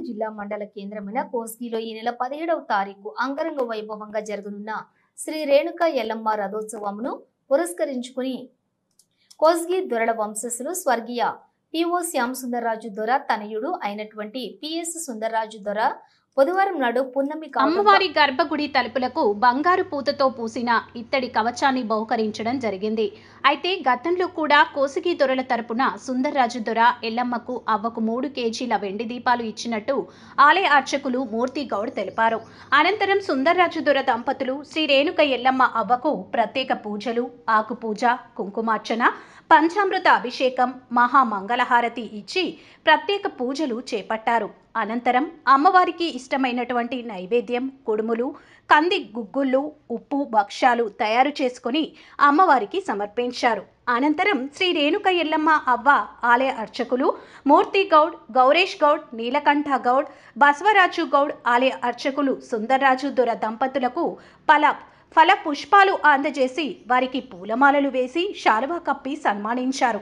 జిల్లా మండల కేంద్రమైన కోస్గిలో ఈ నెల 17వ తారీఖు అంగరంగ వైభవంగా జరగనున్న శ్రీ రేణుకా ఎల్లమ్మ రథోత్సవమును పురస్కరించుకుని కోస్గి దొరల వంశస్థులు స్వర్గీయ పిఓ శ్యామ్ సుందర్రాజు దొర తనయుడు అయినటువంటి పిఎస్ సుందర్రాజు దొర బుధవారం నాడు పున్నమి అమ్మవారి గర్భగుడి తలుపులకు బంగారు పూతతో పూసిన ఇత్తడి కవచాన్ని బహుకరించడం జరిగింది. అయితే గతంలో కూడా కోసిగి దొరల తరపున సుందర్రాజు దొర ఎల్లమ్మకు అవ్వకు 3 కేజీల వెండి దీపాలు ఇచ్చినట్టు ఆలయ అర్చకులు మూర్తి గౌడ్ తెలిపారు. అనంతరం సుందర్రాజు దొర దంపతులు శ్రీ రేణుక ఎల్లమ్మ అవ్వకు ప్రత్యేక పూజలు, ఆకు పూజ, కుంకుమార్చన, పంచామృత అభిషేకం, మహామంగళహారతి ఇచ్చి ప్రత్యేక పూజలు చేపట్టారు. అనంతరం అమ్మవారికి ఇష్టమైనటువంటి నైవేద్యం, కుడుములు, కంది గుగ్గుళ్ళు, ఉప్పు, భక్ష్యాలు తయారు చేసుకుని అమ్మవారికి సమర్పించారు. అనంతరం శ్రీ రేణుక ఎల్లమ్మ అవ్వ ఆలయ అర్చకులు మూర్తి గౌడ్, గౌరేష్ గౌడ్, నీలకంఠ గౌడ్, బసవరాజు గౌడ్ ఆలయ అర్చకులు సుందర్రాజు దొర దంపతులకు ఫల పుష్పాలు అందజేసి వారికి పూలమాలలు వేసి శాలువా కప్పి సన్మానించారు.